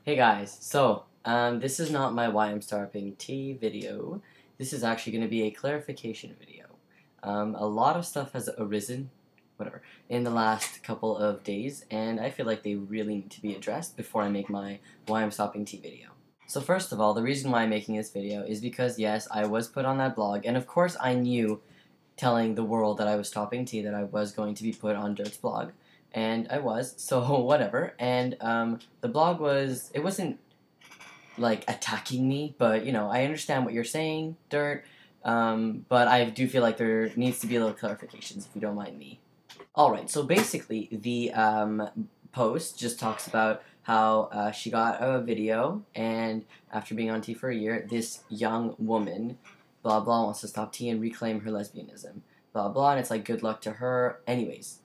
Hey guys, this is not my why I'm stopping tea video. This is actually going to be a clarification video. A lot of stuff has arisen, whatever, in the last couple of days, and I feel like they really need to be addressed before I make my why I'm stopping tea video. So first of all, the reason why I'm making this video is because yes, I was put on that blog, and of course I knew telling the world that I was stopping tea that I was going to be put on Dirt's blog. And I was, so whatever. And the blog it wasn't like attacking me, but I understand what you're saying, Dirt. But I do feel like there needs to be a little clarifications, if you don't mind me. Alright, so basically, the post just talks about how she got a video, and after being on tea for a year, this young woman, blah blah, wants to stop tea and reclaim her lesbianism. Blah blah, and it's like, good luck to her. Anyways,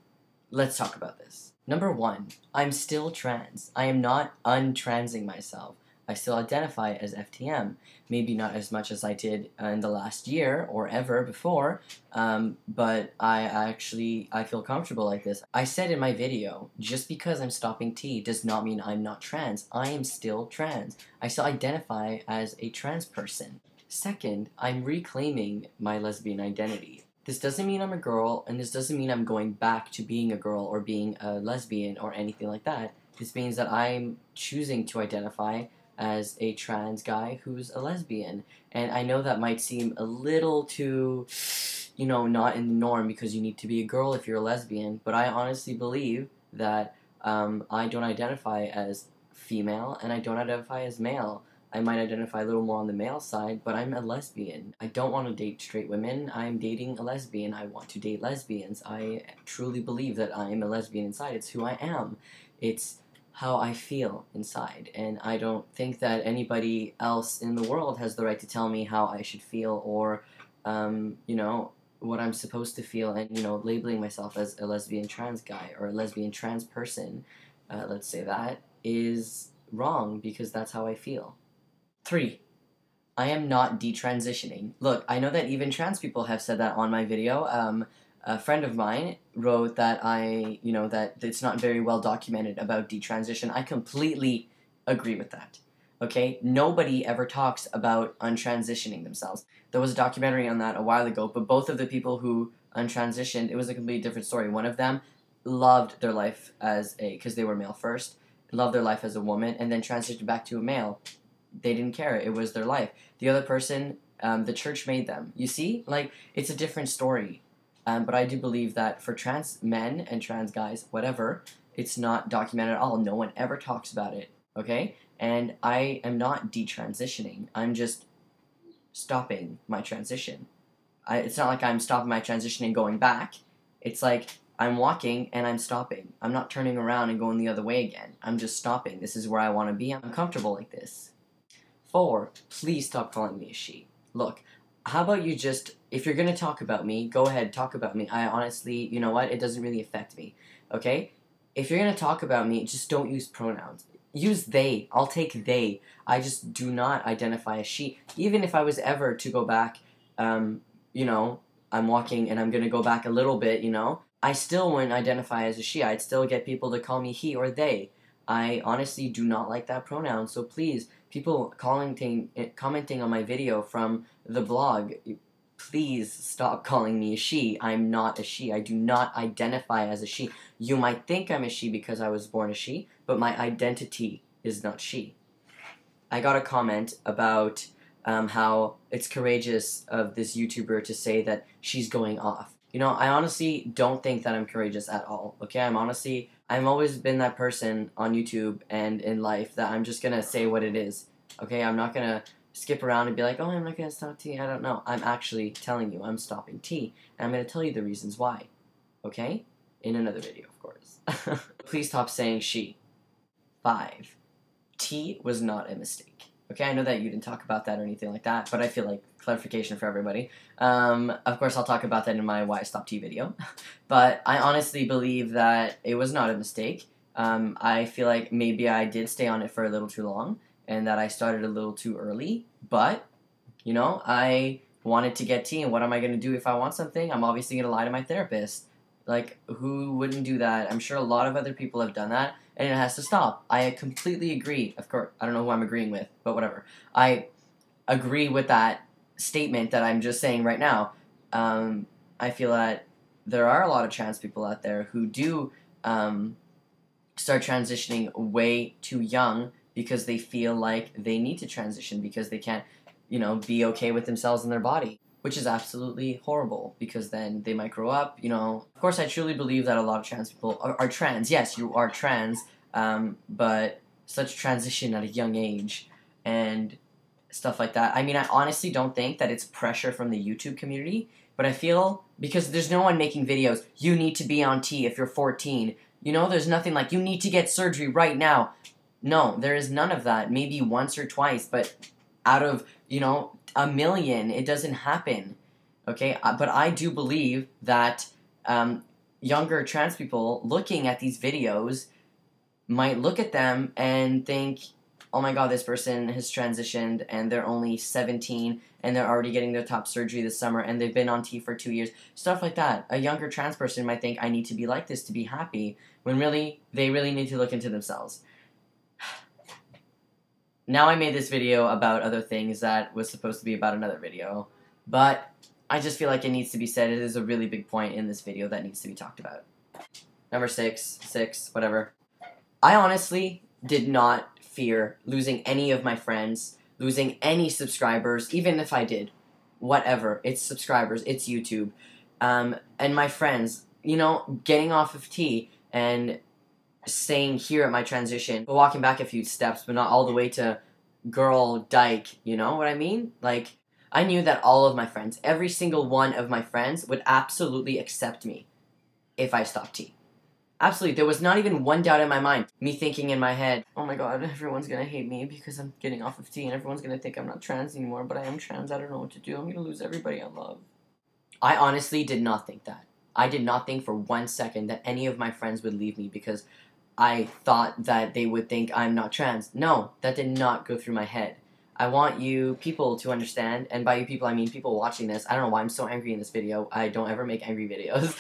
let's talk about this. Number one, I'm still trans. I am not untransing myself. I still identify as FTM. Maybe not as much as I did in the last year or ever before, but I feel comfortable like this. I said in my video, just because I'm stopping tea does not mean I'm not trans. I am still trans. I still identify as a trans person. Second, I'm reclaiming my lesbian identity. This doesn't mean I'm a girl, and this doesn't mean I'm going back to being a girl or being a lesbian or anything like that. This means that I'm choosing to identify as a trans guy who's a lesbian. And I know that might seem a little too, not in the norm because you need to be a girl if you're a lesbian, but I honestly believe that I don't identify as female and I don't identify as male. I might identify a little more on the male side, but I'm a lesbian. I don't want to date straight women. I'm dating a lesbian. I want to date lesbians. I truly believe that I am a lesbian inside. It's who I am. It's how I feel inside. And I don't think that anybody else in the world has the right to tell me how I should feel or, what I'm supposed to feel and, labeling myself as a lesbian trans guy or a lesbian trans person, let's say that, is wrong because that's how I feel. 3. I am not detransitioning. Look, I know that even trans people have said that on my video. A friend of mine wrote that that it's not very well documented about detransition. I completely agree with that. Okay? Nobody ever talks about untransitioning themselves. There was a documentary on that a while ago, but both of the people who untransitioned, it was a completely different story. One of them loved their life because they were male first, loved their life as a woman, and then transitioned back to a male. They didn't care. It was their life. The other person, the church made them. You see? Like, it's a different story. But I do believe that for trans men and trans guys, whatever, it's not documented at all. No one ever talks about it. Okay? And I am not detransitioning. I'm just stopping my transition. It's not like I'm stopping my transition and going back. It's like I'm walking and I'm stopping. I'm not turning around and going the other way again. I'm just stopping. This is where I want to be. I'm comfortable like this. 4. Please stop calling me a she. Look, how about you just, if you're going to talk about me, go ahead, talk about me. I honestly, you know what, it doesn't really affect me, okay? If you're going to talk about me, just don't use pronouns. Use they. I'll take they. I just do not identify as she. Even if I was ever to go back, I'm walking and I'm going to go back a little bit, I still wouldn't identify as a she. I'd still get people to call me he or they. I honestly do not like that pronoun, so please, people commenting on my video from the blog, please stop calling me a she. I'm not a she. I do not identify as a she. You might think I'm a she because I was born a she, but my identity is not she. I got a comment about how it's courageous of this YouTuber to say that she's going off. I honestly don't think that I'm courageous at all, okay? I've always been that person on YouTube and in life that I'm just gonna say what it is, okay? I'm not gonna skip around and be like, oh, I'm not gonna stop tea, I don't know. I'm actually telling you I'm stopping tea, and I'm gonna tell you the reasons why, okay? In another video, of course. Please stop saying she. 5. Tea was not a mistake. Okay, I know that you didn't talk about that or anything like that, but I feel like clarification for everybody. Of course, I'll talk about that in my Why I Stopped Tea video. But I honestly believe that it was not a mistake. I feel like maybe I did stay on it for a little too long, and that I started a little too early. But, I wanted to get tea, and what am I going to do if I want something? I'm obviously going to lie to my therapist. Like, who wouldn't do that? I'm sure a lot of other people have done that, and it has to stop. I completely agree. Of course, I don't know who I'm agreeing with, but whatever. I agree with that statement that I'm just saying right now. I feel that there are a lot of trans people out there who do start transitioning way too young because they feel like they need to transition because they can't, be okay with themselves and their body, which is absolutely horrible because then they might grow up, Of course, I truly believe that a lot of trans people are trans. Yes, you are trans, but such transition at a young age and stuff like that. I mean, I honestly don't think that it's pressure from the YouTube community, but I feel because there's no one making videos, you need to be on T if you're 14. There's nothing like, you need to get surgery right now. No, there is none of that. Maybe once or twice, but out of, a million, it doesn't happen. Okay? But I do believe that younger trans people looking at these videos might look at them and think, oh my god, this person has transitioned and they're only 17 and they're already getting their top surgery this summer and they've been on T for 2 years. Stuff like that. A younger trans person might think, I need to be like this to be happy, when really, they really need to look into themselves. Now I made this video about other things that was supposed to be about another video, but I just feel like it needs to be said. It is a really big point in this video that needs to be talked about. Number 6, whatever. I honestly did not fear losing any of my friends, losing any subscribers, even if I did. Whatever. It's subscribers. It's YouTube. And my friends, getting off of T and staying here at my transition, walking back a few steps, but not all the way to girl dyke, you know what I mean? Like, I knew that all of my friends, every single one of my friends, would absolutely accept me if I stopped T. Absolutely, there was not even one doubt in my mind. Me thinking in my head, oh my god, everyone's gonna hate me because I'm getting off of T and everyone's gonna think I'm not trans anymore, but I am trans, I don't know what to do, I'm gonna lose everybody I love. I honestly did not think that. I did not think for 1 second that any of my friends would leave me because I thought that they would think I'm not trans. No, that did not go through my head. I want you people to understand, and by you people I mean people watching this. I don't know why I'm so angry in this video. I don't ever make angry videos.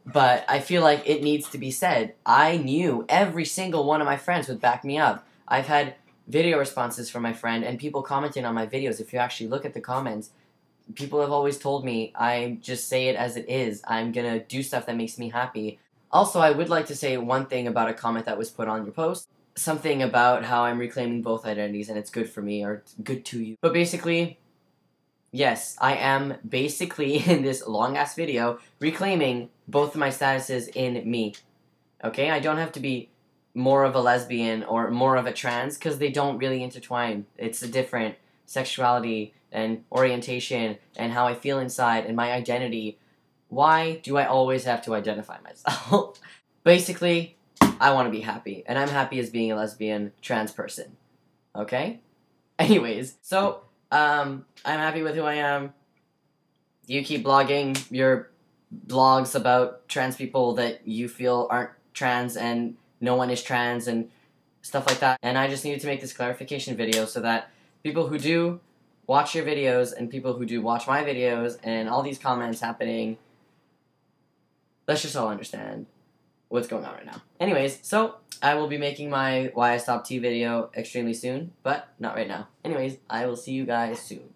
But I feel like it needs to be said. I knew every single one of my friends would back me up. I've had video responses from my friend and people commenting on my videos. If you actually look at the comments, people have always told me I just say it as it is. I'm gonna do stuff that makes me happy. Also, I would like to say one thing about a comment that was put on your post. Something about how I'm reclaiming both identities and it's good for me or it's good to you. But basically, yes, I am basically in this long-ass video reclaiming both of my statuses in me. Okay? I don't have to be more of a lesbian or more of a trans because they don't really intertwine. It's a different sexuality and orientation and how I feel inside and my identity. Why do I always have to identify myself? Basically, I want to be happy, and I'm happy as being a lesbian trans person. Okay? Anyways, so, I'm happy with who I am. You keep blogging your blogs about trans people that you feel aren't trans and no one is trans and stuff like that. And I just needed to make this clarification video so that people who do watch your videos and people who do watch my videos and all these comments happening, let's just all understand what's going on right now. Anyways, so I will be making my Why I Stopped T video extremely soon, but not right now. Anyways, I will see you guys soon.